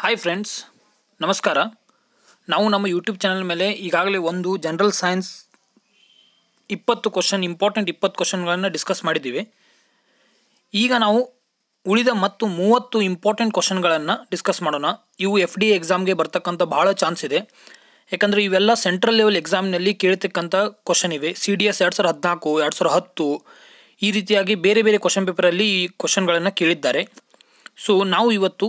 Hi friends, ನಮಸ್ಕಾರ. ನಾವು ನಮ್ಮ ಯೂಟ್ಯೂಬ್ ಚಾನಲ್ ಮೇಲೆ ಈಗಾಗಲೇ ಒಂದು ಜನರಲ್ ಸೈನ್ಸ್ 20 ಕ್ವಶನ್ಗಳನ್ನು ಡಿಸ್ಕಸ್ ಮಾಡಿದ್ದೀವಿ. ಈಗ ನಾವು ಉಳಿದ ಮತ್ತು 30 ಇಂಪಾರ್ಟೆಂಟ್ ಕ್ವಶನ್ಗಳನ್ನು ಡಿಸ್ಕಸ್ ಮಾಡೋಣ. ಇವು FDA ಎಕ್ಸಾಮ್ಗೆ ಬರ್ತಕ್ಕಂಥ ಭಾಳ ಚಾನ್ಸ್ ಇದೆ. ಯಾಕಂದರೆ ಇವೆಲ್ಲ ಸೆಂಟ್ರಲ್ ಲೆವೆಲ್ ಎಕ್ಸಾಮ್ನಲ್ಲಿ ಕೇಳ್ತಕ್ಕಂಥ ಕ್ವಶನ್ ಇವೆ. CDS 2014, 2010 ಈ ರೀತಿಯಾಗಿ ಬೇರೆ ಬೇರೆ ಕ್ವಶನ್ ಪೇಪರಲ್ಲಿ ಈ ಕ್ವಶನ್ಗಳನ್ನು ಕೇಳಿದ್ದಾರೆ. ಸೊ ನಾವು ಇವತ್ತು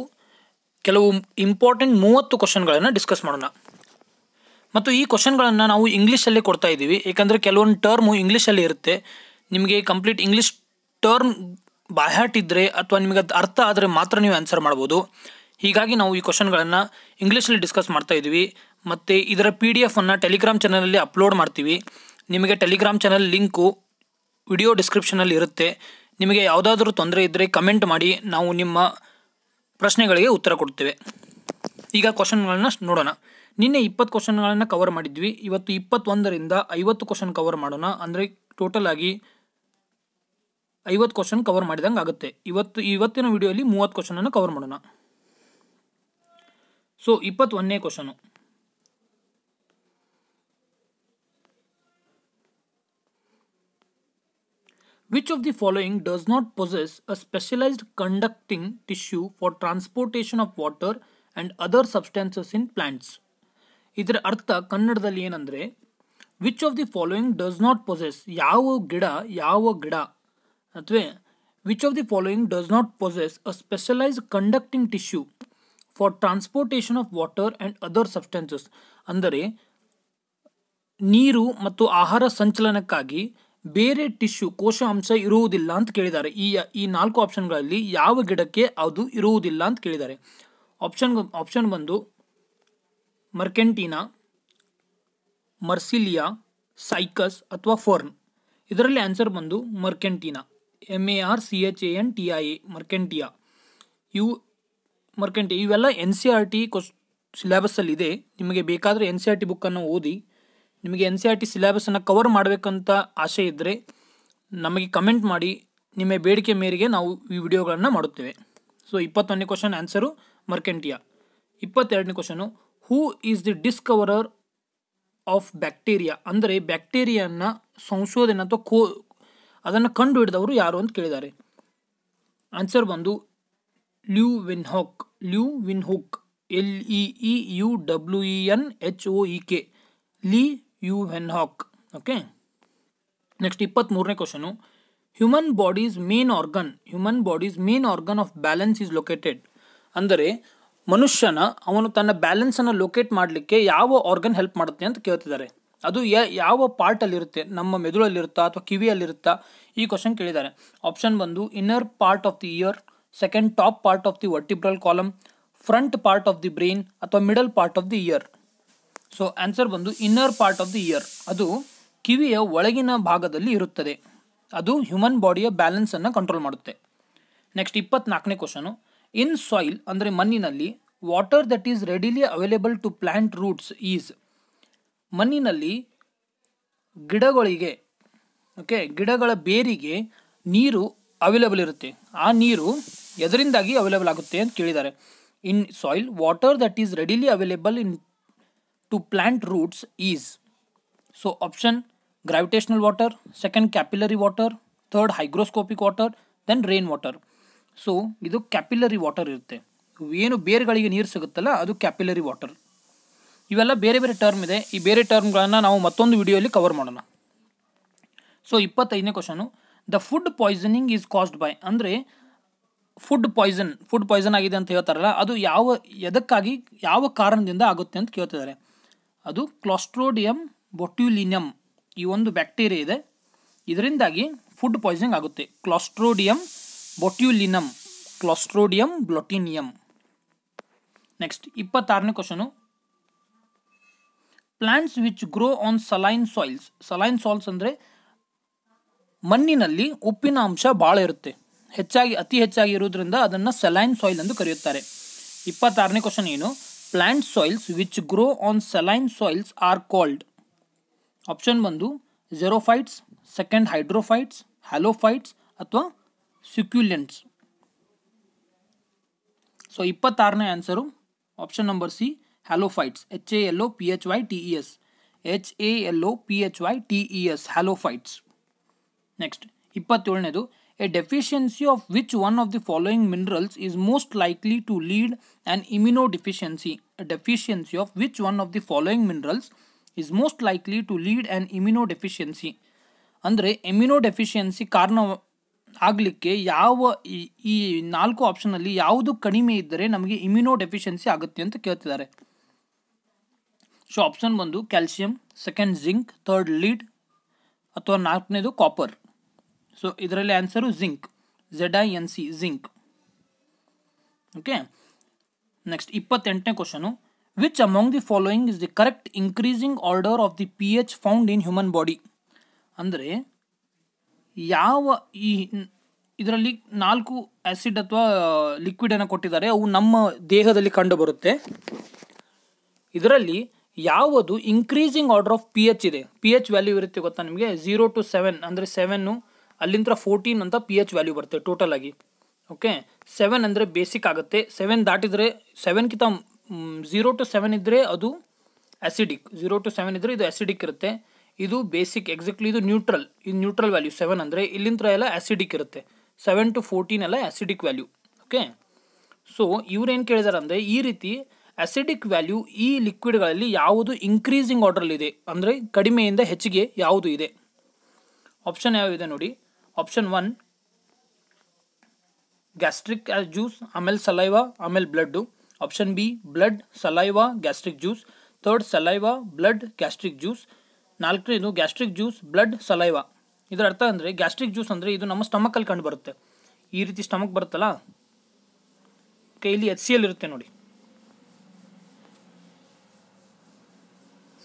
ಕೆಲವು ಇಂಪಾರ್ಟೆಂಟ್ 30 ಕ್ವಶನ್ಗಳನ್ನು ಡಿಸ್ಕಸ್ ಮಾಡೋಣ. ಮತ್ತು ಈ ಕ್ವಶನ್ಗಳನ್ನು ನಾವು ಇಂಗ್ಲೀಷಲ್ಲೇ ಕೊಡ್ತಾ ಇದ್ದೀವಿ. ಏಕೆಂದರೆ ಕೆಲವೊಂದು ಟರ್ಮು ಇಂಗ್ಲೀಷಲ್ಲಿ ಇರುತ್ತೆ. ನಿಮಗೆ ಕಂಪ್ಲೀಟ್ ಇಂಗ್ಲೀಷ್ ಟರ್ಮ್ ಬಾಯ್ಹಾಟ್ ಇದ್ದರೆ ಅಥವಾ ನಿಮಗೆ ಅದು ಅರ್ಥ ಆದರೆ ಮಾತ್ರ ನೀವು ಆನ್ಸರ್ ಮಾಡ್ಬೋದು. ಹೀಗಾಗಿ ನಾವು ಈ ಕ್ವಶನ್ಗಳನ್ನು ಇಂಗ್ಲೀಷಲ್ಲಿ ಡಿಸ್ಕಸ್ ಮಾಡ್ತಾ ಇದ್ದೀವಿ. ಮತ್ತು ಇದರ PDF ಅನ್ನು ಟೆಲಿಗ್ರಾಮ್ ಚಾನಲಲ್ಲಿ ಅಪ್ಲೋಡ್ ಮಾಡ್ತೀವಿ. ನಿಮಗೆ ಟೆಲಿಗ್ರಾಮ್ ಚಾನಲ್ ಲಿಂಕು ವಿಡಿಯೋ ಡಿಸ್ಕ್ರಿಪ್ಷನಲ್ಲಿ ಇರುತ್ತೆ. ನಿಮಗೆ ಯಾವುದಾದ್ರೂ ತೊಂದರೆ ಇದ್ದರೆ ಕಮೆಂಟ್ ಮಾಡಿ, ನಾವು ನಿಮ್ಮ ಪ್ರಶ್ನೆಗಳಿಗೆ ಉತ್ತರ ಕೊಡ್ತೇವೆ. ಈಗ ಕ್ವಶನ್ಗಳನ್ನ ನೋಡೋಣ. ನಿನ್ನೆ 20 ಕ್ವಶನ್ಗಳನ್ನು ಕವರ್ ಮಾಡಿದ್ವಿ. ಇವತ್ತು 21ರಿಂದ 50 ಕ್ವಶನ್ ಕವರ್ ಮಾಡೋಣ. ಅಂದರೆ ಟೋಟಲ್ ಆಗಿ 50 ಕ್ವಶನ್ ಕವರ್ ಮಾಡಿದಂಗೆ ಆಗುತ್ತೆ. ಇವತ್ತಿನ ವಿಡಿಯೋಲಿ 30 ಕ್ವಶನನ್ನು ಕವರ್ ಮಾಡೋಣ. ಸೊ 21ನೇ question, which of the following does not possess a specialized conducting tissue for transportation of water and other substances in plants? ಇದರ ಅರ್ಥ ಕನ್ನಡದಲ್ಲಿ ಏನಂದರೆ, which of the following does not possess, ಯಾವ ಗಿಡ ಅಥವಾ which of the following does not possess a specialised conducting tissue for transportation of water and other substances. ಅಂದರೆ ನೀರು ಮತ್ತು ಆಹಾರ ಸಂಚಲನಕ್ಕಾಗಿ ಬೇರೆ ಟಿಶ್ಯೂ ಕೋಶಾಂಶ ಇರುವುದಿಲ್ಲ ಅಂತ ಕೇಳಿದ್ದಾರೆ. ಈ 4 ಆಪ್ಷನ್ಗಳಲ್ಲಿ ಯಾವ ಗಿಡಕ್ಕೆ ಅದು ಇರುವುದಿಲ್ಲ ಅಂತ ಕೇಳಿದ್ದಾರೆ. ಆಪ್ಷನ್ ಬಂದು ಮರ್ಕೆಂಟಿನಾ, ಮರ್ಸಿಲಿಯಾ, ಸೈಕಸ್ ಅಥವಾ ಫರ್ನ್. ಇದರಲ್ಲಿ ಆನ್ಸರ್ ಬಂದು ಮರ್ಕೆಂಟಿನಾ, MARCHANTIA, ಮರ್ಕೆಂಟಿಯಾ. ಇವೆಲ್ಲ NCERT ಸಿಲೆಬಸ್ಸಲ್ಲಿದೆ. ನಿಮಗೆ ಬೇಕಾದರೆ NCERT ಬುಕ್ಕನ್ನು ಓದಿ. ನಿಮಗೆ NCERT ಸಿಲೆಬಸನ್ನು ಕವರ್ ಮಾಡಬೇಕಂತ ಆಸೆ ಇದ್ದರೆ ನಮಗೆ ಕಮೆಂಟ್ ಮಾಡಿ. ನಿಮ್ಮ ಬೇಡಿಕೆ ಮೇರೆಗೆ ನಾವು ಈ ವಿಡಿಯೋಗಳನ್ನು ಮಾಡುತ್ತೇವೆ. ಸೊ 21ನೇ ಕ್ವಶನ್ ಆನ್ಸರು ಮರ್ಕೆಂಟಿಯಾ. 22ನೇ question, who is the discoverer of bacteria. ಅಂದರೆ ಬ್ಯಾಕ್ಟೀರಿಯಾನ ಸಂಶೋಧನೆ ಅಥವಾ ಅದನ್ನು ಕಂಡು ಹಿಡಿದವರು ಯಾರು ಅಂತ ಕೇಳಿದ್ದಾರೆ. ಆನ್ಸರ್ ಬಂದು Leeuwenhoek, LEEUWENHOEK, Leeuwenhoek. Okay. Next 23ನೇ question, human body's main organ of balance is located. ಅಂದರೆ ಅವನು ತನ್ನ ಬ್ಯಾಲೆನ್ಸನ್ನು ಲೊಕೇಟ್ ಮಾಡಲಿಕ್ಕೆ ಯಾವ ಆರ್ಗನ್ ಹೆಲ್ಪ್ ಮಾಡುತ್ತೆ ಅಂತ ಕೇಳ್ತಿದ್ದಾರೆ. ಅದು ಯಾವ ಪಾರ್ಟಲ್ಲಿರುತ್ತೆ, ನಮ್ಮ ಮೆದುಳಲ್ಲಿರುತ್ತಾ ಅಥವಾ ಕಿವಿಯಲ್ಲಿರುತ್ತಾ, ಈ ಕ್ವಶನ್ ಕೇಳಿದ್ದಾರೆ. ಆಪ್ಷನ್ ಬಂದು inner part of the ear, second top part of the vertebral column, front part of the brain ಅಥವಾ middle part of the ear. So answer ಬಂದು inner part of the ear. ಅದು ಕಿವಿಯ ಒಳಗಿನ ಭಾಗದಲ್ಲಿ ಇರುತ್ತದೆ. ಅದು ಹ್ಯೂಮನ್ ಬಾಡಿಯ ಬ್ಯಾಲೆನ್ಸನ್ನು ಕಂಟ್ರೋಲ್ ಮಾಡುತ್ತೆ. ನೆಕ್ಸ್ಟ್ 24ನೇ ಕ್ವಶನು, ಇನ್ ಸಾಯಿಲ್ ಅಂದರೆ ಮಣ್ಣಿನಲ್ಲಿ, water that is readily available to plant roots is. ಮಣ್ಣಿನಲ್ಲಿ ಗಿಡಗಳ ಬೇರಿಗೆ ನೀರು ಅವೈಲೇಬಲ್ ಇರುತ್ತೆ. ಆ ನೀರು ಎದರಿಂದಾಗಿ ಅವೈಲೇಬಲ್ ಆಗುತ್ತೆ ಅಂತ ಕೇಳಿದ್ದಾರೆ. In soil water that is readily available to plant roots is. So option gravitational water, second capillary water, third hygroscopic water, then rain water. So ಇದು ಕ್ಯಾಪಿಲರಿ ವಾಟರ್ ಇರುತ್ತೆ. ಏನು ಬೇರುಗಳಿಗೆ ನೀರು ಸಿಗುತ್ತಲ್ಲ ಅದು ಕ್ಯಾಪಿಲರಿ ವಾಟರ್. ಇವೆಲ್ಲ ಬೇರೆ ಬೇರೆ ಟರ್ಮ್ ಇದೆ. ಈ ಬೇರೆ ಟರ್ಮ್ಗಳನ್ನು ನಾವು ಮತ್ತೊಂದು ವಿಡಿಯೋಲಿ ಕವರ್ ಮಾಡೋಣ. ಸೊ 25ನೇ question, the food poisoning is caused by. ಅಂದರೆ ಫುಡ್ ಪಾಯ್ಸನ್ ಆಗಿದೆ ಅಂತ ಹೇಳ್ತಾರಲ್ಲ, ಅದು ಎದಕ್ಕಾಗಿ ಯಾವ ಕಾರಣದಿಂದ ಆಗುತ್ತೆ ಅಂತ ಕೇಳ್ತಿದ್ದಾರೆ. ಅದು ಕ್ಲಾಸ್ಟ್ರೋಡಿಯಂ ಬೊಟ್ಯುಲಿನಮ್ ಈ ಒಂದು ಬ್ಯಾಕ್ಟೀರಿಯಾ ಇದೆ. ಇದರಿಂದಾಗಿ ಫುಡ್ ಪಾಯ್ಸನಿಂಗ್ ಆಗುತ್ತೆ. Clostridium botulinum. ನೆಕ್ಸ್ಟ್ 26ನೇ question, plants which grow on saline soils ಅಂದರೆ ಮಣ್ಣಿನಲ್ಲಿ ಉಪ್ಪಿನ ಅಂಶ ಭಾಳ ಇರುತ್ತೆ, ಅತಿ ಹೆಚ್ಚಾಗಿ ಇರೋದ್ರಿಂದ ಅದನ್ನು ಸಲೈನ್ ಸಾಯಿಲ್ ಎಂದು ಕರೆಯುತ್ತಾರೆ. 26ನೇ ಕ್ವಶನ್ ಏನು, plant soils which grow on saline soils are called. Option ಬಂದು ಜೆರೋಫೈಟ್ಸ್, ಸೆಕೆಂಡ್ ಹೈಡ್ರೋಫೈಟ್ಸ್, ಹ್ಯಾಲೋಫೈಟ್ಸ್ ಅಥವಾ ಸುಕ್ಯುಲೆಂಟ್ಸ್. ಸೊ 26ನೇ answer option number C halophytes, HALOPHYTES, HALOPHYTES, halophytes. Next 27ನೇದು, a deficiency of which one of the following minerals is most likely to lead on immunodeficiency. A deficiency of which one of the following minerals is most likely to lead on immunodeficiency. ಅಂದರೆ ಇಮ್ಯುನೋಡೆಫಿಷಿಯನ್ಸಿ ಕಾರಣ ಆಗಲಿಕ್ಕೆ ಯಾವ ಈ 4 ಆಪ್ಷನಲ್ಲಿ ಯಾವುದು ಕಡಿಮೆ ಇದ್ದರೆ ನಮಗೆ ಇಮ್ಯುನೋಡೆಫಿಷಿಯನ್ಸಿ ಆಗುತ್ತೆ ಅಂತ ಕೇಳ್ತಿದ್ದಾರೆ. ಸೊ ಆಪ್ಷನ್ ಬಂದು calcium, second zinc, third lead ಅಥವಾ 4ನೇದು ಕಾಪರ್. ಸೊ ಇದರಲ್ಲಿ answer zinc, ZINC, zinc. Okay. Next 28ನೇ question, which among the following is the correct increasing order of the pH found in human body. ಅಂದರೆ ಯಾವ ಇದರಲ್ಲಿ 4 acid ಅಥವಾ ಲಿಕ್ವಿಡನ್ನು ಕೊಟ್ಟಿದ್ದಾರೆ, ಅವು ನಮ್ಮ ದೇಹದಲ್ಲಿ ಕಂಡು ಬರುತ್ತೆ. ಇದರಲ್ಲಿ ಯಾವುದು ಇನ್ಕ್ರೀಸಿಂಗ್ ಆರ್ಡರ್ ಆಫ್ pH ಇದೆ, pH ವ್ಯಾಲ್ಯೂ ಇರುತ್ತೆ ಗೊತ್ತಾ ನಿಮಗೆ, 0 to 7 ಅಂದರೆ 7 ಅಲ್ಲಿಂದ 14 ಅಂತ pH ವ್ಯಾಲ್ಯೂ ಬರುತ್ತೆ ಟೋಟಲ್ ಆಗಿ. ಓಕೆ. 7 ಅಂದರೆ ಬೇಸಿಕ್ ಆಗುತ್ತೆ, 7 ದಾಟಿದರೆ 7ಗಿಂತ 0 to 7 ಇದ್ದರೆ ಅದು ಆ್ಯಸಿಡಿಕ್, 0 to 7 ಇದ್ದರೆ ಇದು ಆ್ಯಸಿಡಿಕ್ ಇರುತ್ತೆ. ಇದು ಬೇಸಿಕ್, ಎಕ್ಸಾಕ್ಟ್ಲಿ ಇದು ನ್ಯೂಟ್ರಲ್, ಇದು ನ್ಯೂಟ್ರಲ್ ವ್ಯಾಲ್ಯೂ 7 ಅಂದರೆ, ಇಲ್ಲಿಂದ ಎಲ್ಲ ಆ್ಯಸಿಡಿಕ್ ಇರುತ್ತೆ. 7 to 14 ಎಲ್ಲ ಆ್ಯಸಿಡಿಕ್ ವ್ಯಾಲ್ಯೂ. ಓಕೆ. ಸೊ ಇವ್ರೇನು ಕೇಳಿದಾರೆ ಅಂದರೆ, ಈ ರೀತಿ ಆ್ಯಸಿಡಿಕ್ ವ್ಯಾಲ್ಯೂ ಈ ಲಿಕ್ವಿಡ್ಗಳಲ್ಲಿ ಯಾವುದು ಇನ್ಕ್ರೀಸಿಂಗ್ ಆರ್ಡರ್ಲಿದೆ, ಅಂದರೆ ಕಡಿಮೆಯಿಂದ ಹೆಚ್ಚಿಗೆ ಯಾವುದು ಇದೆ. ಆಪ್ಷನ್ ಯಾವಿದೆ ನೋಡಿ. ಆಪ್ಷನ್ 1 ಗ್ಯಾಸ್ಟ್ರಿಕ್ ಜ್ಯೂಸ್, ಆಮೇಲೆ ಸಲೈವಾ, ಆಮೇಲೆ blood. Option B blood, saliva, gastric juice. Third saliva, blood, gastric juice. 4ನೇದು ಗ್ಯಾಸ್ಟ್ರಿಕ್ ಜ್ಯೂಸ್, ಬ್ಲಡ್, ಸಲೈವಾ. ಇದರ ಅರ್ಥ ಅಂದರೆ ಗ್ಯಾಸ್ಟ್ರಿಕ್ ಜ್ಯೂಸ್ ಅಂದರೆ ಇದು ನಮ್ಮ ಸ್ಟಮಕಲ್ಲಿ ಕಂಡು ಬರುತ್ತೆ, ಈ ರೀತಿ ಸ್ಟಮಕ್ ಬರುತ್ತಲ್ಲ, ಇಲ್ಲಿ HCl ಇರುತ್ತೆ ನೋಡಿ.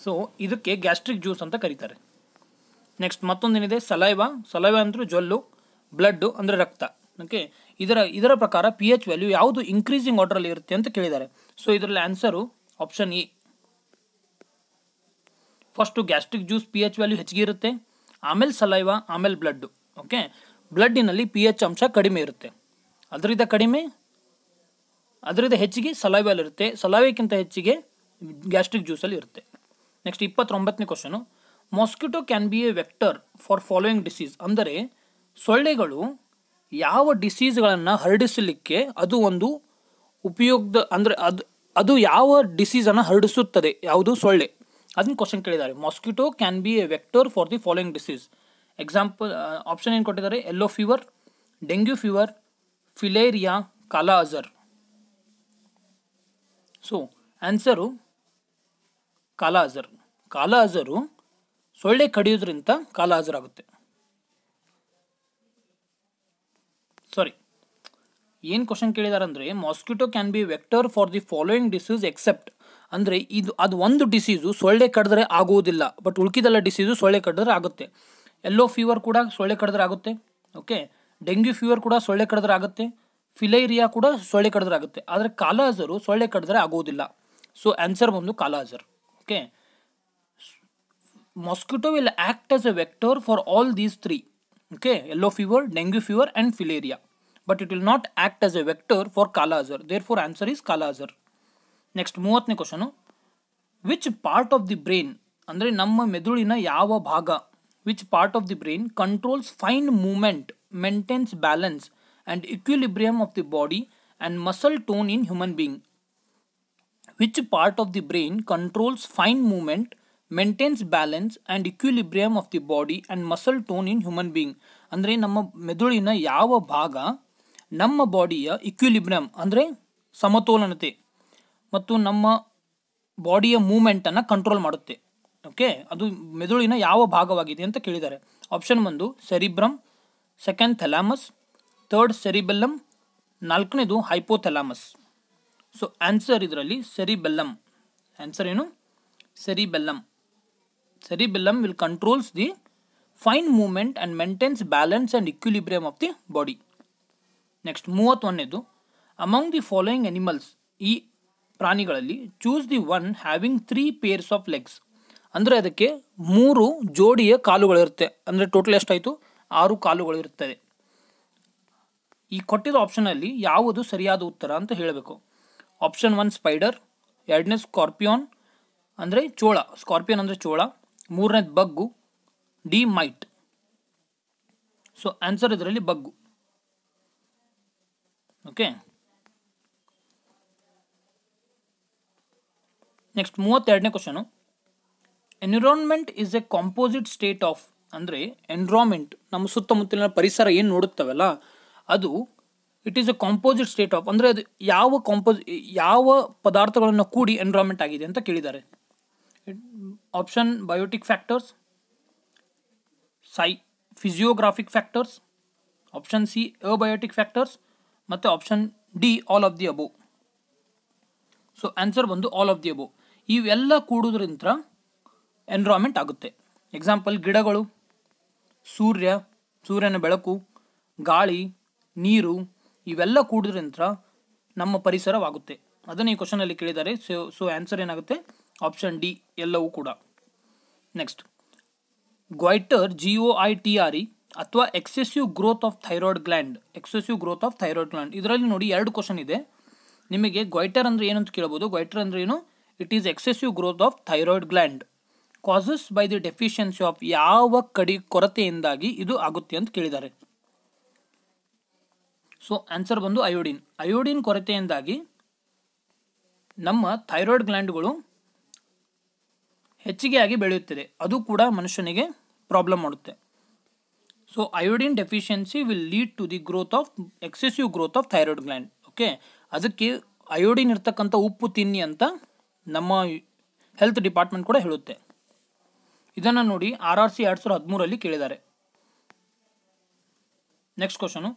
ಸೊ ಇದಕ್ಕೆ ಗ್ಯಾಸ್ಟ್ರಿಕ್ ಜ್ಯೂಸ್ ಅಂತ ಕರೀತಾರೆ. ನೆಕ್ಸ್ಟ್ ಮತ್ತೊಂದೇನಿದೆ ಸಲೈವಾ, ಸಲೈವಾ ಅಂದ್ರೆ ಜೊಲ್ಲು, ಬ್ಲಡ್ಡು ಅಂದರೆ ರಕ್ತ. ಓಕೆ. ಇದರ ಪ್ರಕಾರ pH ವ್ಯಾಲ್ಯೂ ಯಾವುದು ಇನ್ಕ್ರೀಸಿಂಗ್ ಆರ್ಡರಲ್ಲಿ ಇರುತ್ತೆ ಅಂತ ಕೇಳಿದ್ದಾರೆ. ಸೊ ಇದರಲ್ಲಿ answer option A. First gastric juice pH value ಹೆಚ್ಚಿಗೆ ಇರುತ್ತೆ, ಆಮೇಲೆ ಸಲೈವಾ, ಆಮೇಲೆ ಬ್ಲಡ್ಡು. ಓಕೆ. ಬ್ಲಡ್ಡಿನಲ್ಲಿ pH ಅಂಶ ಕಡಿಮೆ ಇರುತ್ತೆ, ಅದರಿಂದ ಹೆಚ್ಚಿಗೆ ಸಲೈವಲ್ಲಿ ಇರುತ್ತೆ, ಸಲೈವಕ್ಕಿಂತ ಹೆಚ್ಚಿಗೆ ಗ್ಯಾಸ್ಟ್ರಿಕ್ ಜ್ಯೂಸಲ್ಲಿ ಇರುತ್ತೆ. ನೆಕ್ಸ್ಟ್ 29ನೇ question, mosquito can be a vector for following disease. ಅಂದರೆ ಸೊಳ್ಳೆಗಳು ಯಾವ ಡಿಸೀಸ್ಗಳನ್ನು ಹರಡಿಸಲಿಕ್ಕೆ ಅದು ಒಂದು ಉಪಯುಕ್ತ, ಅಂದರೆ ಅದು ಯಾವ ಡಿಸೀಸನ್ನು ಹರಡಿಸುತ್ತದೆ, ಯಾವುದು ಸೊಳ್ಳೆ, ಅದನ್ನ ಕ್ವಶನ್ ಕೇಳಿದ್ದಾರೆ. Mosquito can be a vector for the following disease. Example option ಏನು ಕೊಟ್ಟಿದ್ದಾರೆ, yellow fever, dengue fever, filaria, ಕಾಲಾ ಅಜರ್. ಸೊ ಆನ್ಸರು ಕಾಲಾ ಅಜರ್. ಕಾಲಾ ಅಜರು ಸೊಳ್ಳೆ ಕಡಿಯೋದ್ರಿಂದ ಕಾಲಾ ಅಜರ್ ಆಗುತ್ತೆ. ಸಾರಿ, ಏನು ಕ್ವಶನ್ ಕೇಳಿದಾರೆ ಅಂದರೆ, mosquito can be vector for the following disease except, ಅಂದರೆ ಅದು ಒಂದು ಡಿಸೀಸು ಸೊಳ್ಳೆ ಕಡಿದ್ರೆ ಆಗುವುದಿಲ್ಲ, ಬಟ್ ಉಳ್ಕಿದೆಲ್ಲ ಡಿಸೀಸು ಸೊಳ್ಳೆ ಕಡಿದ್ರೆ ಆಗುತ್ತೆ. ಯೆಲ್ಲೋ ಫೀವರ್ ಕೂಡ ಸೊಳ್ಳೆ ಕಡಿದ್ರೆ ಆಗುತ್ತೆ. ಓಕೆ. ಡೆಂಗ್ಯೂ ಫೀವರ್ ಕೂಡ ಸೊಳ್ಳೆ ಕಡಿದ್ರೆ ಆಗುತ್ತೆ, ಫಿಲೇರಿಯಾ ಕೂಡ ಸೊಳ್ಳೆ ಕಡಿದ್ರೆ ಆಗುತ್ತೆ, ಆದರೆ ಕಾಲಾ ಅಜರು ಸೊಳ್ಳೆ ಕಡಿದ್ರೆ ಆಗೋದಿಲ್ಲ. ಸೊ ಆನ್ಸರ್ ಬಂದು ಕಾಲಾ Azhar. Okay. Mosquito will act as a vector for all these 3. Okay, yellow fever, dengue fever and filaria, but it will not act as a vector for Kala Azar. Therefore answer is Kala Azar. Next 30ನೇ question, which part of the brain, ಅಂದರೆ ನಮ್ಮ ಮೆದುಳಿನ ಯಾವ ಭಾಗ, which part of the brain controls fine movement, maintains balance and equilibrium of the body and muscle tone in human being. Which part of the brain controls fine movement, maintains balance and equilibrium of the body and muscle tone in human being. ಅಂದರೆ ನಮ್ಮ ಮೆದುಳಿನ ಯಾವ ಭಾಗ ನಮ್ಮ ಬಾಡಿಯ equilibrium ಅಂದರೆ ಸಮತೋಲನತೆ ಮತ್ತು ನಮ್ಮ ಬಾಡಿಯ ಮೂಮೆಂಟನ್ನು control ಮಾಡುತ್ತೆ. ಓಕೆ. ಅದು ಮೆದುಳಿನ ಯಾವ ಭಾಗವಾಗಿದೆ ಅಂತ ಕೇಳಿದ್ದಾರೆ. ಆಪ್ಷನ್ ಬಂದು ಸೆರಿಬ್ರಮ್, second ಥೆಲಾಮಸ್, third ಸೆರಿಬೆಲ್ಲಮ್, 4ನೇದು hypothalamus. So answer ಇದರಲ್ಲಿ ಸೆರಿಬೆಲ್ಲಮ್. ಆನ್ಸರ್ ಏನು? ಸೆರಿಬೆಲ್ಲಮ್. Cerebellum will controls the fine movement and maintains balance and equilibrium of the body. Next 31ನೇದು, among the following animals, ಈ ಪ್ರಾಣಿಗಳಲ್ಲಿ choose the one having 3 pairs of legs. ಅಂದರೆ ಅದಕ್ಕೆ 3 ಜೋಡಿಯ ಕಾಲುಗಳಿರುತ್ತೆ, ಅಂದರೆ total ಎಷ್ಟಾಯಿತು 6 ಕಾಲುಗಳು ಇರುತ್ತದೆ. ಈ ಕೊಟ್ಟಿರೋ ಆಪ್ಷನಲ್ಲಿ ಯಾವುದು ಸರಿಯಾದ ಉತ್ತರ ಅಂತ ಹೇಳಬೇಕು. ಆಪ್ಷನ್ 1 ಸ್ಪೈಡರ್, ಎರಡನೇ ಸ್ಕಾರ್ಪಿಯಾನ್ ಅಂದರೆ ಚೋಳ, ಸ್ಕಾರ್ಪಿಯನ್ ಅಂದರೆ ಚೋಳ, ಮೂರನೇದು bug, D mite. So answer ಇದರಲ್ಲಿ ಬಗ್ಗು. ಓಕೆ, ನೆಕ್ಸ್ಟ್ 32ನೇ question. Environment is a composite state of, ಅಂದರೆ ಎನ್ವಿರಾನ್ಮೆಂಟ್ ನಮ್ಮ ಸುತ್ತಮುತ್ತಲಿನ ಪರಿಸರ ಏನು ನೋಡುತ್ತವಲ್ಲ ಅದು it is a composite state of, ಅಂದರೆ ಅದು ಯಾವ ಪದಾರ್ಥಗಳನ್ನು ಕೂಡಿ ಎನ್ವಿರಾನ್ಮೆಂಟ್ ಆಗಿದೆ ಅಂತ ಕೇಳಿದ್ದಾರೆ. Option biotic factors, physiographic factors, option C abiotic factors, ಮತ್ತು option D all of the above. So answer ಬಂದು ಆಲ್ ಆಫ್ ದಿ ಅಬೋವ್. ಇವೆಲ್ಲ ಕೂಡುವುದರಿಂದ ಎನ್ವಿರಾನ್ಮೆಂಟ್ ಆಗುತ್ತೆ. ಎಕ್ಸಾಂಪಲ್ ಗಿಡಗಳು, ಸೂರ್ಯನ ಬೆಳಕು, ಗಾಳಿ, ನೀರು, ಇವೆಲ್ಲ ಕೂಡುವುದರಿಂದ ನಮ್ಮ ಪರಿಸರವಾಗುತ್ತೆ. ಅದನ್ನು ಈ ಕ್ವಶನಲ್ಲಿ ಕೇಳಿದ್ದಾರೆ. ಸೊ ಆನ್ಸರ್ ಏನಾಗುತ್ತೆ? ಆಪ್ಷನ್ ಡಿ ಎಲ್ಲವೂ ಕೂಡ. ನೆಕ್ಸ್ಟ್, ಗ್ವೈಟರ್ GOITRE ಅಥವಾ excessive growth of thyroid gland. ಇದರಲ್ಲಿ ನೋಡಿ 2 ಕ್ವಶನ್ ಇದೆ ನಿಮಗೆ. ಗ್ವೈಟರ್ ಅಂದರೆ ಏನು ಅಂತ ಕೇಳಬಹುದು. ಗ್ವೈಟರ್ ಅಂದರೆ ಏನು? It is excessive growth of thyroid gland causes by the deficiency of, ಯಾವ ಕೊರತೆಯಿಂದಾಗಿ ಇದು ಆಗುತ್ತೆ ಅಂತ ಕೇಳಿದ್ದಾರೆ. ಸೊ ಆನ್ಸರ್ ಬಂದು ಅಯೋಡಿನ್ ಕೊರತೆಯಿಂದಾಗಿ ನಮ್ಮ ಥೈರಾಯ್ಡ್ ಗ್ಲ್ಯಾಂಡ್ಗಳು ಹೆಚ್ಚಿಗೆ ಆಗಿ ಬೆಳೆಯುತ್ತದೆ. ಅದು ಕೂಡ ಮನುಷ್ಯನಿಗೆ ಪ್ರಾಬ್ಲಮ್ ಮಾಡುತ್ತೆ. So iodine deficiency will lead to the excessive growth of thyroid gland. Okay, ಅದಕ್ಕೆ ಅಯೋಡಿನ್ ಇರ್ತಕ್ಕಂಥ ಉಪ್ಪು ತಿನ್ನಿ ಅಂತ ನಮ್ಮ ಹೆಲ್ತ್ ಡಿಪಾರ್ಟ್ಮೆಂಟ್ ಕೂಡ ಹೇಳುತ್ತೆ. ಇದನ್ನು ನೋಡಿ RRC 2013 ಕೇಳಿದ್ದಾರೆ. Next question.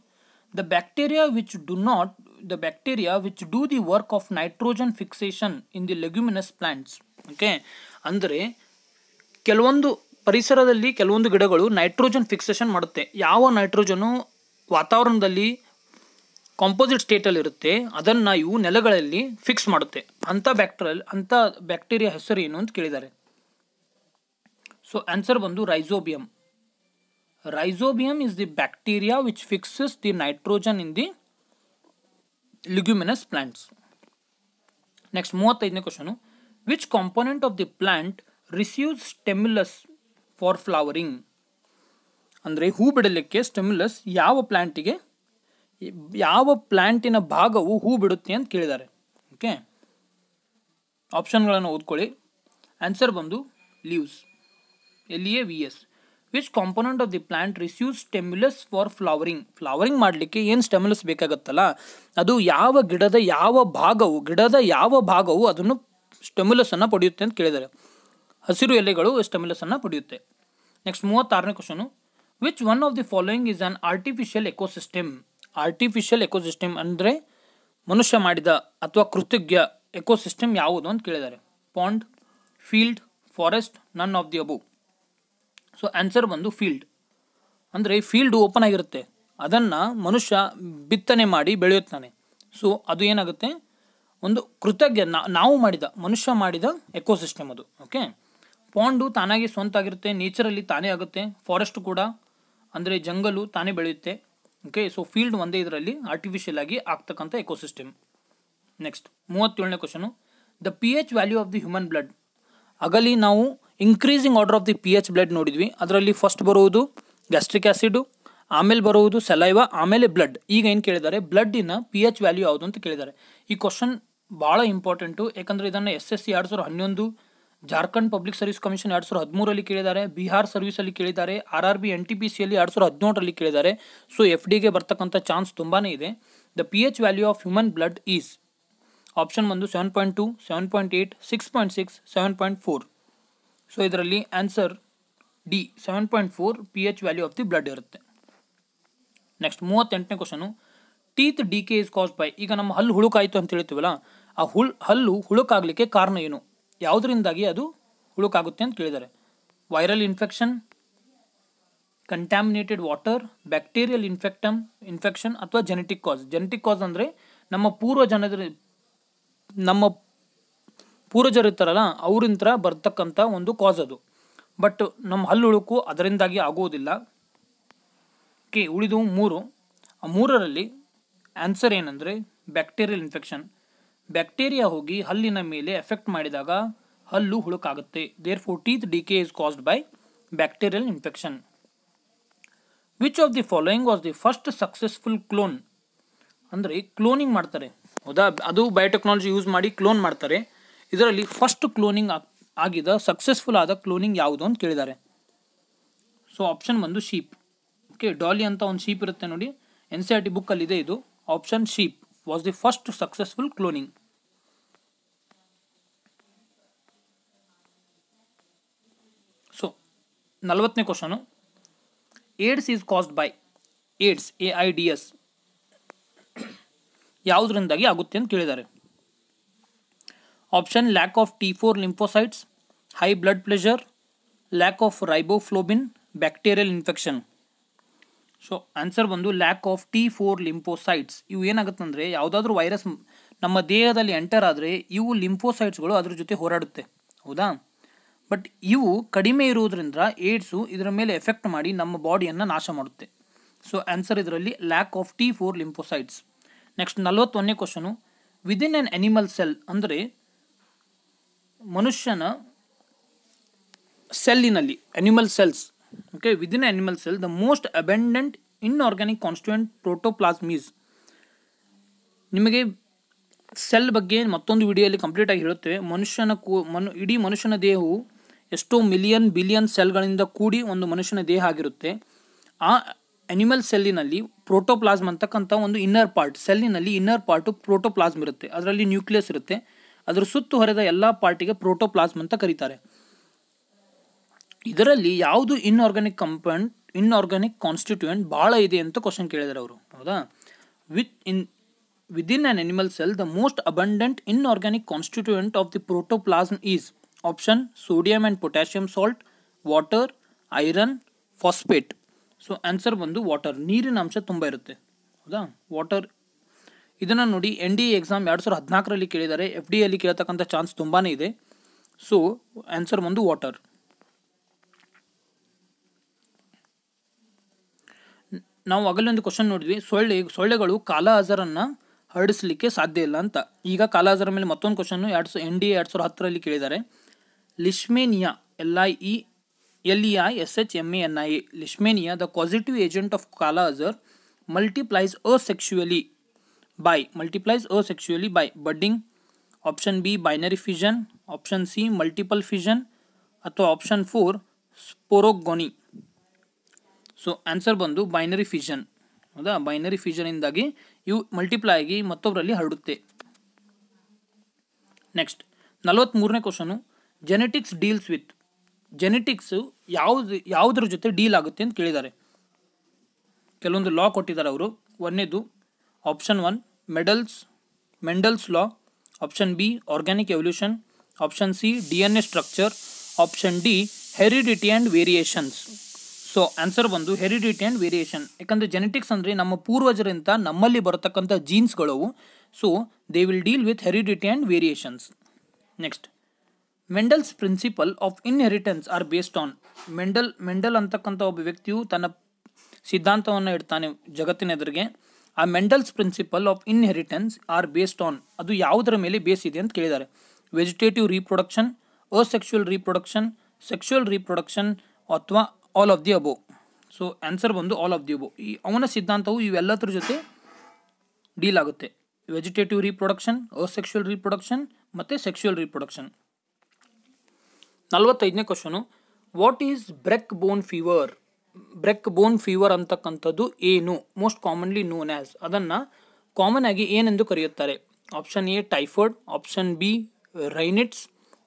The bacteria which do the work of nitrogen fixation in the leguminous plants. Okay, ಅಂದರೆ ಕೆಲವೊಂದು ಪರಿಸರದಲ್ಲಿ ಕೆಲವೊಂದು ಗಿಡಗಳು ನೈಟ್ರೋಜನ್ ಫಿಕ್ಸೇಷನ್ ಮಾಡುತ್ತೆ. ಯಾವ ನೈಟ್ರೋಜನು ವಾತಾವರಣದಲ್ಲಿ ಕಾಂಪೋಸಿಟ್ ಸ್ಟೇಟಲ್ಲಿ ಇರುತ್ತೆ ಅದನ್ನು ಇವು ನೆಲಗಳಲ್ಲಿ ಫಿಕ್ಸ್ ಮಾಡುತ್ತೆ. ಅಂಥ ಬ್ಯಾಕ್ಟೀರಿಯಾ ಹೆಸರು ಏನು ಅಂತ ಕೇಳಿದ್ದಾರೆ. ಸೊ ಆನ್ಸರ್ ಬಂದು rhizobium. Rhizobium is the bacteria which fixes the nitrogen in the leguminous plants. Next, 35ನೇ question. Which component of the plant receives stimulus for flowering? ಅಂದರೆ ಹೂ ಬಿಡಲಿಕ್ಕೆ ಸ್ಟಿಮ್ಯುಲಸ್ ಯಾವ ಪ್ಲಾಂಟಿನ ಭಾಗವು ಹೂ ಬಿಡುತ್ತೆ ಅಂತ ಕೇಳಿದ್ದಾರೆ. ಓಕೆ, ಆಪ್ಷನ್ಗಳನ್ನು ಓದ್ಕೊಳ್ಳಿ. ಆನ್ಸರ್ ಬಂದು leaves, LEAVS. Which component of the plant receives stimulus for flowering ಮಾಡಲಿಕ್ಕೆ ಏನು ಸ್ಟಿಮ್ಯುಲಸ್ ಬೇಕಾಗುತ್ತಲ್ಲ ಅದು ಗಿಡದ ಯಾವ ಭಾಗವು ಅದನ್ನು ಸ್ಟಿಮ್ಯುಲಸ್ ಅನ್ನು ಪಡೆಯುತ್ತೆ ಅಂತ ಕೇಳಿದ್ದಾರೆ. ಹಸಿರು ಎಲೆಗಳು ಸ್ಟಿಮ್ಯುಲಸ್ ಅನ್ನು ಪಡೆಯುತ್ತೆ. ನೆಕ್ಸ್ಟ್ 36ನೇ question. Which one of the following is an artificial ecosystem? Artificial ecosystem ಅಂದರೆ ಮನುಷ್ಯ ಮಾಡಿದ ಅಥವಾ ಕೃತಜ್ಞ ಎಕೋಸಿಸ್ಟಮ್ ಯಾವುದು ಅಂತ ಕೇಳಿದ್ದಾರೆ. Pond, field, forest, none of the above. So answer ಬಂದು ಫೀಲ್ಡ್. ಅಂದರೆ ಫೀಲ್ಡ್ ಓಪನ್ ಆಗಿರುತ್ತೆ, ಅದನ್ನು ಮನುಷ್ಯ ಬಿತ್ತನೆ ಮಾಡಿ ಬೆಳೆಯುತ್ತಾನೆ. ಸೊ ಅದು ಏನಾಗುತ್ತೆ, ಒಂದು ಕೃತಜ್ಞ ಮನುಷ್ಯ ಮಾಡಿದ ಎಕೋಸಿಸ್ಟಮ್ ಅದು. ಓಕೆ, ಪಾಂಡು ತಾನಾಗಿ ಸ್ವಂತ ಆಗಿರುತ್ತೆ, ನೇಚರಲ್ಲಿ ತಾನೇ ಆಗುತ್ತೆ. ಫಾರೆಸ್ಟ್ ಕೂಡ ಅಂದರೆ ಜಂಗಲು ತಾನೇ ಬೆಳೆಯುತ್ತೆ. ಓಕೆ, ಸೊ ಫೀಲ್ಡ್ ಒಂದೇ ಇದರಲ್ಲಿ ಆರ್ಟಿಫಿಷಿಯಲ್ ಆಗಿ ಆಗ್ತಕ್ಕಂಥ ಎಕೋಸಿಸ್ಟಮ್. ನೆಕ್ಸ್ಟ್ 37ನೇ question. The pH value of the human blood. ಆಗಲಿ ನಾವು increasing order of the pH blood ನೋಡಿದ್ವಿ. ಅದರಲ್ಲಿ ಫಸ್ಟ್ ಬರುವುದು ಗ್ಯಾಸ್ಟ್ರಿಕ್ ಆ್ಯಸಿಡು, ಆಮೇಲೆ ಬರುವುದು ಸಲೈವಾ, ಆಮೇಲೆ ಬ್ಲಡ್. ಈಗ ಏನು ಕೇಳಿದ್ದಾರೆ, ಬ್ಲಡ್ಡಿನ pH ವ್ಯಾಲ್ಯೂ ಯಾವುದು ಅಂತ ಕೇಳಿದ್ದಾರೆ. ಈ ಕ್ವಶನ್ ಭಾಳ ಇಂಪಾರ್ಟೆಂಟು, ಯಾಕಂದರೆ ಇದನ್ನು SSC 2011, Jharkhand public service commission 2013 ಕೇಳಿದ್ದಾರೆ, ಬಿಹಾರ್ ಸರ್ವಿಸಲ್ಲಿ ಕೇಳಿದ್ದಾರೆ, RRB NTPCಯಲ್ಲಿ 2017 ಕೇಳಿದ್ದಾರೆ. ಸೊ FDಗೆ ಬರ್ತಕ್ಕಂಥ ಚಾನ್ಸ್ ತುಂಬಾ ಇದೆ. The pH value of human blood is option ಬಂದು 7.2, 7.8, 6.6, 7.4. ಸೊ ಇದರಲ್ಲಿ answer D 7.4 pH value of the blood ಇರುತ್ತೆ. ನೆಕ್ಸ್ಟ್ 38ನೇ question. Teeth decay is caused by. ಈಗ ನಮ್ಮ ಹಲ್ಲು ಹುಳುಕಾಯಿತು ಅಂತ ಹೇಳ್ತೀವಲ್ಲ, ಆ ಹಲ್ಲು ಹುಳುಕಾಗಲಿಕ್ಕೆ ಕಾರಣ ಏನು, ಯಾವುದರಿಂದಾಗಿ ಅದು ಹುಳುಕಾಗುತ್ತೆ ಅಂತ ಕೇಳಿದ್ದಾರೆ. Viral infection, contaminated water, bacterial infection ಅಥವಾ ಜೆನೆಟಿಕ್ ಕಾಸ್. ಜೆನೆಟಿಕ್ ಕಾಸ್ ಅಂದರೆ ನಮ್ಮ ಪೂರ್ವಜರಿರ್ತಾರಲ್ಲ ಅವರಿಂತ ಬರ್ತಕ್ಕಂಥ ಒಂದು ಕಾಸ್ ಅದು. ಬಟ್ ನಮ್ಮ ಹಲ್ಲು ಹುಳುಕು ಅದರಿಂದಾಗಿ ಆಗುವುದಿಲ್ಲ. ಓಕೆ, ಉಳಿದು 3. ಆ 3ರಲ್ಲಿ ಆನ್ಸರ್ ಏನಂದರೆ ಬ್ಯಾಕ್ಟೀರಿಯಲ್ ಇನ್ಫೆಕ್ಷನ್. ಬ್ಯಾಕ್ಟೀರಿಯಾ ಹೋಗಿ ಹಲ್ಲಿನ ಮೇಲೆ ಎಫೆಕ್ಟ್ ಮಾಡಿದಾಗ ಹಲ್ಲು ಹುಳುಕಾಗುತ್ತೆ. Therefore teeth decay is caused by bacterial infection. Which of the following was the first successful clone? ಅಂದರೆ ಕ್ಲೋನಿಂಗ್ ಮಾಡ್ತಾರೆ, ಹೌದಾ? ಅದು ಬಯೋಟೆಕ್ನಾಲಜಿ ಯೂಸ್ ಮಾಡಿ ಕ್ಲೋನ್ ಮಾಡ್ತಾರೆ. ಇದರಲ್ಲಿ ಫಸ್ಟ್ ಕ್ಲೋನಿಂಗ್ ಆಗಿದ ಸಕ್ಸಸ್ಫುಲ್ ಆದ ಕ್ಲೋನಿಂಗ್ ಯಾವುದು ಅಂತ ಕೇಳಿದ್ದಾರೆ. ಸೊ ಆಪ್ಷನ್ ಬಂದು ಶೀಪ್. ಓಕೆ, ಡಾಲಿ ಅಂತ ಒಂದು ಶೀಪ್ ಇರುತ್ತೆ ನೋಡಿ, NCERT ಬುಕ್ಕಲ್ಲಿ ಇದೆ ಇದು. Option sheep was the first successful cloning. So 40ನೇ question, AIDS is caused by, AIDS AIDS ಯಾವುದರಿಂದಾಗಿ ಆಗುತ್ತೆ ಅಂತ ಕೇಳಿದ್ದಾರೆ. Option lack of T4 lymphocytes, high blood pressure, lack of riboflavin, bacterial infection. So answer ಬಂದು lack of T4 lymphocytes. ಇವು ಏನಾಗುತ್ತೆ ಅಂದರೆ, ಯಾವುದಾದ್ರೂ ವೈರಸ್ ನಮ್ಮ ದೇಹದಲ್ಲಿ ಎಂಟರ್ ಆದರೆ ಇವು ಲಿಂಫೋಸೈಟ್ಸ್ಗಳು ಅದ್ರ ಜೊತೆ ಹೋರಾಡುತ್ತೆ, ಹೌದಾ? ಬಟ್ ಇವು ಕಡಿಮೆ ಇರುವುದರಿಂದ ಏಡ್ಸು ಇದರ ಮೇಲೆ ಎಫೆಕ್ಟ್ ಮಾಡಿ ನಮ್ಮ ಬಾಡಿಯನ್ನು ನಾಶ ಮಾಡುತ್ತೆ. ಸೊ ಆನ್ಸರ್ ಇದರಲ್ಲಿ lack of T4 lymphocytes. Next 41ನೇ question, within an animal cell ಅಂದರೆ ಮನುಷ್ಯನ ಸೆಲ್ಲಿನಲ್ಲಿ, animal cells, okay, within animal cell the most abundant inorganic constituent protoplasm is. ನಿಮಗೆ ಸೆಲ್ ಬಗ್ಗೆ ಮತ್ತೊಂದು ವಿಡಿಯೋಲಿ ಕಂಪ್ಲೀಟ್ ಆಗಿ ಹೇಳುತ್ತೇವೆ. ಇಡೀ ಮನುಷ್ಯನ ದೇಹವು ಎಷ್ಟೋ ಮಿಲಿಯನ್ ಬಿಲಿಯನ್ ಸೆಲ್ಗಳಿಂದ ಕೂಡಿ ಒಂದು ಮನುಷ್ಯನ ದೇಹ ಆಗಿರುತ್ತೆ. ಆ ಅನಿಮಲ್ ಸೆಲ್ಲಿನಲ್ಲಿ ಪ್ರೋಟೋಪ್ಲಾಸ್ಮ್ ಅಂತಕ್ಕಂಥ ಒಂದು ಇನ್ನರ್ ಪಾರ್ಟ್, ಸೆಲ್ಲಿನಲ್ಲಿ ಇನ್ನರ್ ಪಾರ್ಟು ಪ್ರೋಟೋಪ್ಲಾಸ್ಮ್ ಇರುತ್ತೆ. ಅದರಲ್ಲಿ ನ್ಯೂಕ್ಲಿಯಸ್ ಇರುತ್ತೆ. ಅದರ ಸುತ್ತುವರೆದ ಎಲ್ಲ ಪಾರ್ಟಿಗೆ ಪ್ರೋಟೋಪ್ಲಾಸ್ಮ್ ಅಂತ ಕರೀತಾರೆ. ಇದರಲ್ಲಿ ಯಾವುದು ಇನ್ಆರ್ಗ್ಯಾನಿಕ್ ಕಾನ್ಸ್ಟಿಟ್ಯೂಯೆಂಟ್ ಭಾಳ ಇದೆ ಅಂತ ಕ್ವಶನ್ ಕೇಳಿದ್ದಾರೆ ಅವರು, ಹೌದಾ? Within an animal cell the most abundant inorganic constituent of the protoplasm is. Option sodium and potassium salt, water, iron, phosphate. So answer ಬಂದು ವಾಟರ್. ನೀರಿನ ಅಂಶ ತುಂಬ ಇರುತ್ತೆ, ಹೌದಾ? ವಾಟರ್. ಇದನ್ನು ನೋಡಿ NDA ಎಕ್ಸಾಮ್ 2014ರಲ್ಲಿ ಕೇಳಿದ್ದಾರೆ, FDAಯಲ್ಲಿ ಕೇಳತಕ್ಕಂಥ ಚಾನ್ಸ್ ತುಂಬಾ ಇದೆ. ಸೊ ಆನ್ಸರ್ ಬಂದು ವಾಟರ್. ನಾವು ಆಗಲೊಂದು ಕ್ವಶನ್ ನೋಡಿದ್ವಿ, ಸೊಳ್ಳೆಗಳು ಕಾಲಾ ಅಜರನ್ನು ಹರಡಿಸಲಿಕ್ಕೆ ಸಾಧ್ಯ ಇಲ್ಲ ಅಂತ. ಈಗ ಕಾಲಾ ಅಜರ್ ಮೇಲೆ ಮತ್ತೊಂದು ಕ್ವಶನ್ನು NDA 2010ರಲ್ಲಿ ಕೇಳಿದ್ದಾರೆ. Leishmania, LEISHMANIA, Leishmania the causative agent of kala azar multiplies asexually by budding. Option B binary fission, option C multiple fission, ಅಥವಾ ಆಪ್ಷನ್ 4 ಸ್ಪೋರೋಗೊನಿ. ಸೊ ಆನ್ಸರ್ ಬಂದು ಬೈನರಿ ಫಿಷನ್, ಹೌದಾ? ಬೈನರಿ ಫಿಷನಿಂದಾಗಿ ಇವು ಮಲ್ಟಿಪ್ಲೈ ಆಗಿ ಮತ್ತೊಬ್ಬರಲ್ಲಿ ಹರಡುತ್ತೆ. ನೆಕ್ಸ್ಟ್ 43ನೇ question, genetics deals with. Genetics ಯಾವುದ್ರ ಜೊತೆ ಡೀಲ್ ಆಗುತ್ತೆ ಅಂತ ಕೇಳಿದ್ದಾರೆ. ಕೆಲವೊಂದು ಲಾ ಕೊಟ್ಟಿದ್ದಾರೆ ಅವರು. ಒಂದನೇದು option 1 Mendel's law, option B organic evolution, option C DNA structure, option D heredity and variations. So answer ಬಂದು ಹೆರಿಡಿಟಿ ಆ್ಯಂಡ್ ವೇರಿಯೇಷನ್. ಯಾಕಂದರೆ ಜೆನೆಟಿಕ್ಸ್ ಅಂದರೆ ನಮ್ಮ ಪೂರ್ವಜರಿಂದ ನಮ್ಮಲ್ಲಿ ಬರತಕ್ಕಂಥ ಜೀನ್ಸ್ಗಳವು. So they will deal with heredity and variations. Next, Mendel's principle of inheritance are based on. Mendel ಅಂತಕ್ಕಂಥ ಒಬ್ಬ ವ್ಯಕ್ತಿಯು ತನ್ನ ಸಿದ್ಧಾಂತವನ್ನು ಇಡ್ತಾನೆ ಜಗತ್ತಿನ ಎದುರಿಗೆ. ಆ Mendel's principle of inheritance are based on, ಅದು ಯಾವುದರ ಮೇಲೆ ಬೇಸ್ ಇದೆ ಅಂತ ಕೇಳಿದ್ದಾರೆ. Vegetative reproduction, asexual reproduction, sexual reproduction, ಅಥವಾ all of the above. So answer ಬಂದು ಆಲ್ ಆಫ್ ದಿ ಅಬೋ. ಅವನ ಸಿದ್ಧಾಂತವು ಇವೆಲ್ಲದರ ಜೊತೆ ಡೀಲ್ ಆಗುತ್ತೆ. ವೆಜಿಟೇಟಿವ್ ರೀಪ್ರೊಡಕ್ಷನ್, ಅಸೆಕ್ಸುವಲ್ ರೀಪ್ರೊಡಕ್ಷನ್ ಮತ್ತು ಸೆಕ್ಸುವಲ್ ರೀಪ್ರೊಡಕ್ಷನ್. 45ನೇ question, what is break bone fever? Break bone fever ಅಂತಕ್ಕಂಥದ್ದು ಏನು? ಮೋಸ್ಟ್ ಕಾಮನ್ಲಿ ನೋನ್ ಆ್ಯಸ್, ಅದನ್ನು ಕಾಮನ್ ಆಗಿ ಏನೆಂದು ಕರೆಯುತ್ತಾರೆ? Option A typhoid, option B rhinitis,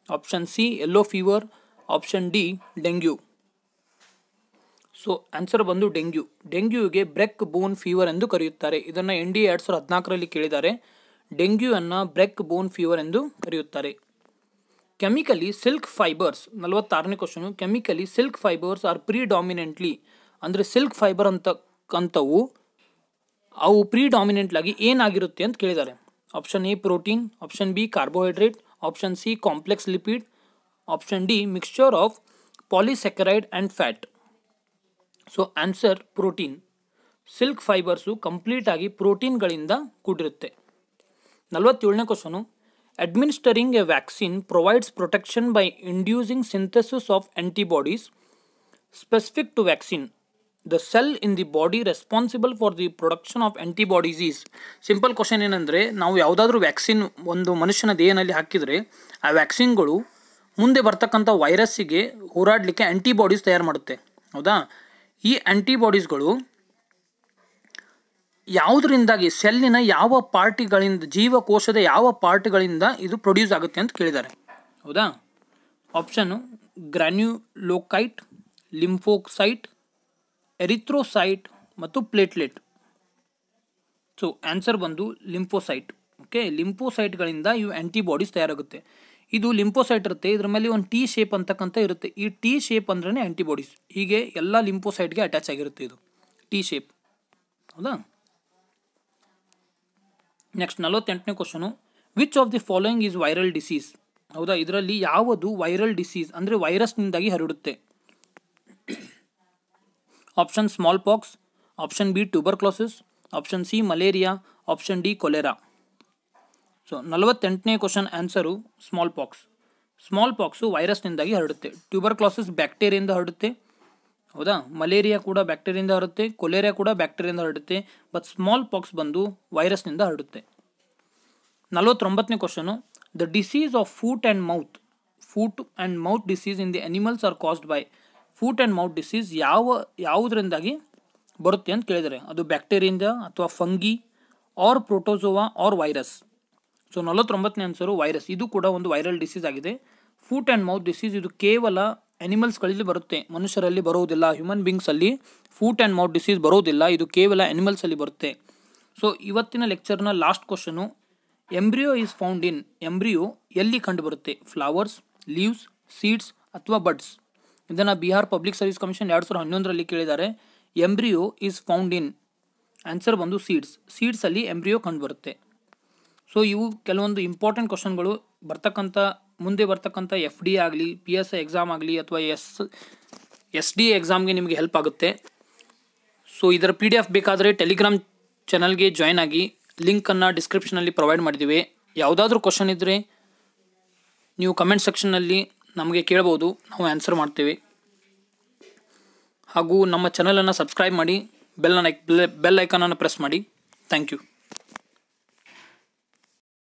option C yellow fever, option D dengue. So answer ಬಂದು dengue. ಡೆಂಗ್ಯೂಗೆ brake bone fever ಎಂದು ಕರೆಯುತ್ತಾರೆ. ಇದನ್ನು NDA 2014ರಲ್ಲಿ ಕೇಳಿದ್ದಾರೆ. ಡೆಂಗ್ಯೂವನ್ನು ಬ್ರೆಕ್ ಬೋನ್ ಫೀವರ್ ಎಂದು ಕರೆಯುತ್ತಾರೆ. Chemically silk fibres. 46ನೇ question, chemically silk fibres are predominantly, ಅಂದರೆ silk fibre ಅಂತಕ್ಕಂಥವು ಅವು ಪ್ರಿಡಾಮಿನೆಂಟ್ಲಾಗಿ ಏನಾಗಿರುತ್ತೆ ಅಂತ ಕೇಳಿದ್ದಾರೆ. Option A protein, option B carbohydrate, option C complex lipid, option D mixture of polysaccharide and fat. So answer protein. Silk fibres ಕಂಪ್ಲೀಟಾಗಿ ಪ್ರೋಟೀನ್ಗಳಿಂದ ಕೂಡಿರುತ್ತೆ. 47ನೇ question, Administering a vaccine provides protection by inducing synthesis of antibodies specific to vaccine. The cell in the body responsible for the production of antibodies is. Simple question ಏನಂದರೆ, ನಾವು ಯಾವುದಾದ್ರೂ vaccine ಒಂದು ಮನುಷ್ಯನ ದೇಹದಲ್ಲಿ ಹಾಕಿದರೆ ಆ ವ್ಯಾಕ್ಸಿನ್ಗಳು ಮುಂದೆ ಬರ್ತಕ್ಕಂಥ ವೈರಸ್ಸಿಗೆ ಹೋರಾಡಲಿಕ್ಕೆ ಆ್ಯಂಟಿಬಾಡೀಸ್ ತಯಾರು ಮಾಡುತ್ತೆ. ಹೌದಾ? ಈ ಆ್ಯಂಟಿಬಾಡೀಸ್ಗಳು ಯಾವುದರಿಂದಾಗಿ, ಸೆಲ್ಲಿನ ಯಾವ ಪಾರ್ಟಿಗಳಿಂದ, ಜೀವಕೋಶದ ಯಾವ ಪಾರ್ಟಿಗಳಿಂದ ಇದು ಪ್ರೊಡ್ಯೂಸ್ ಆಗುತ್ತೆ ಅಂತ ಕೇಳಿದ್ದಾರೆ. ಹೌದಾ? ಆಪ್ಷನ್ನು ಗ್ರ್ಯಾನ್ಯುಲೋಕೈಟ್, ಲಿಂಫೋಸೈಟ್, ಎರಿಥ್ರೋಸೈಟ್ ಮತ್ತು ಪ್ಲೇಟ್ಲೆಟ್. ಸೊ ಆನ್ಸರ್ ಬಂದು ಲಿಂಫೋಸೈಟ್. ಓಕೆ, ಲಿಂಫೋಸೈಟ್ಗಳಿಂದ ಇವು ಆ್ಯಂಟಿಬಾಡೀಸ್ ತಯಾರಾಗುತ್ತೆ. ಇದು ಲಿಂಫೋಸೈಟ್ ಇರುತ್ತೆ, ಇದ್ರ ಮೇಲೆ ಒಂದು ಟಿ ಶೇಪ್ ಅಂತಕ್ಕಂಥ ಇರುತ್ತೆ. ಈ ಟಿ ಶೇಪ್ ಅಂದ್ರೆ ಆ್ಯಂಟಿಬಾಡೀಸ್. ಹೀಗೆ ಎಲ್ಲ ಲಿಂಫೋಸೈಟ್ಗೆ ಅಟ್ಯಾಚ್ ಆಗಿರುತ್ತೆ ಇದು ಟಿ ಶೇಪ್. ಹೌದಾ? ನೆಕ್ಸ್ಟ್ 48ನೇ question, which of the following is viral disease. ಹೌದಾ? ಇದರಲ್ಲಿ ಯಾವುದು ವೈರಲ್ ಡಿಸೀಸ್ ಅಂದರೆ ವೈರಸ್ನಿಂದಾಗಿ ಹರಡುತ್ತೆ? Option small pox, option B tuberculosis, option C malaria, option D cholera. So 48ನೇ question answer small pox. Small pox ವೈರಸ್ನಿಂದಾಗಿ ಹರಡುತ್ತೆ. ಟ್ಯೂಬರ್ಕ್ಲೋಸಿಸ್ ಬ್ಯಾಕ್ಟೀರಿಯಿಂದ ಹರಡುತ್ತೆ. ಹೌದಾ? ಮಲೇರಿಯಾ ಕೂಡ ಬ್ಯಾಕ್ಟೀರಿಯಿಂದ ಹರಡುತ್ತೆ, ಕೊಲೆರಿಯಾ ಕೂಡ ಬ್ಯಾಕ್ಟೀರಿಯಿಂದ ಹರಡುತ್ತೆ. ಬಟ್ ಸ್ಮಾಲ್ ಪಾಕ್ಸ್ ಬಂದು ವೈರಸ್ನಿಂದ ಹರಡುತ್ತೆ. 49ನೇ question, the disease of foot and mouth disease in the animals are caused by. Foot and mouth disease ಯಾವುದರಿಂದಾಗಿ ಬರುತ್ತೆ ಅಂತ ಕೇಳಿದರೆ, ಅದು ಬ್ಯಾಕ್ಟೀರಿಯಿಂದ ಅಥವಾ fungi or protozoa or virus. So 49ನೇ ಆನ್ಸರು ವೈರಸ್. ಇದು ಕೂಡ ಒಂದು ವೈರಲ್ ಡಿಸೀಸ್ ಆಗಿದೆ. ಫೂಟ್ ಆ್ಯಂಡ್ ಮೌತ್ ಡಿಸೀಸ್ ಇದು ಕೇವಲ ಅನಿಮಲ್ಸ್ಗಳಲ್ಲಿ ಬರುತ್ತೆ, ಮನುಷ್ಯರಲ್ಲಿ ಬರೋದಿಲ್ಲ. ಹ್ಯೂಮನ್ ಬೀಯಿಂಗ್ಸಲ್ಲಿ ಫೂಟ್ ಆ್ಯಂಡ್ ಮೌತ್ ಡಿಸೀಸ್ ಬರೋದಿಲ್ಲ, ಇದು ಕೇವಲ ಅನಿಮಲ್ಸಲ್ಲಿ ಬರುತ್ತೆ. ಸೊ ಇವತ್ತಿನ ಲೆಕ್ಚರ್ನ last question, embryo is found in. Embryo ಎಲ್ಲಿ ಕಂಡು ಬರುತ್ತೆ? ಫ್ಲವರ್ಸ್, ಲೀವ್ಸ್, ಸೀಡ್ಸ್ ಅಥವಾ ಬಡ್ಸ್. ಇದನ್ನು ಬಿಹಾರ್ ಪಬ್ಲಿಕ್ ಸರ್ವಿಸ್ ಕಮಿಷನ್ 2011ರಲ್ಲಿ ಕೇಳಿದ್ದಾರೆ. Embryo is found in, answer ಬಂದು ಸೀಡ್ಸ್. ಸೀಡ್ಸಲ್ಲಿ ಎಂಬ್ರಿಯೋ ಕಂಡು ಬರುತ್ತೆ. ಸೊ ಇವು ಕೆಲವೊಂದು ಇಂಪಾರ್ಟೆಂಟ್ ಕ್ವಶನ್ಗಳು ಮುಂದೆ ಬರ್ತಕ್ಕಂಥ FD ಆಗಲಿ, PSI ಎಕ್ಸಾಮ್ ಆಗಲಿ ಅಥವಾ SD ಎಕ್ಸಾಮ್ಗೆ ನಿಮಗೆ ಹೆಲ್ಪ್ ಆಗುತ್ತೆ. ಸೊ ಇದರ PDF ಬೇಕಾದರೆ ಟೆಲಿಗ್ರಾಮ್ ಚಾನಲ್ಗೆ ಜಾಯ್ನ್ ಆಗಿ, ಲಿಂಕನ್ನು ಡಿಸ್ಕ್ರಿಪ್ಷನಲ್ಲಿ ಪ್ರೊವೈಡ್ ಮಾಡಿದ್ದೀವಿ. ಯಾವುದಾದ್ರೂ ಕ್ವಶನ್ ಇದ್ದರೆ ನೀವು ಕಮೆಂಟ್ ಸೆಕ್ಷನ್ನಲ್ಲಿ ನಮಗೆ ಕೇಳ್ಬೋದು, ನಾವು ಆನ್ಸರ್ ಮಾಡ್ತೇವೆ. ಹಾಗೂ ನಮ್ಮ ಚಾನಲನ್ನು ಸಬ್ಸ್ಕ್ರೈಬ್ ಮಾಡಿ, ಬೆಲ್ ಐಕಾನನ್ನು ಪ್ರೆಸ್ ಮಾಡಿ. Thank you.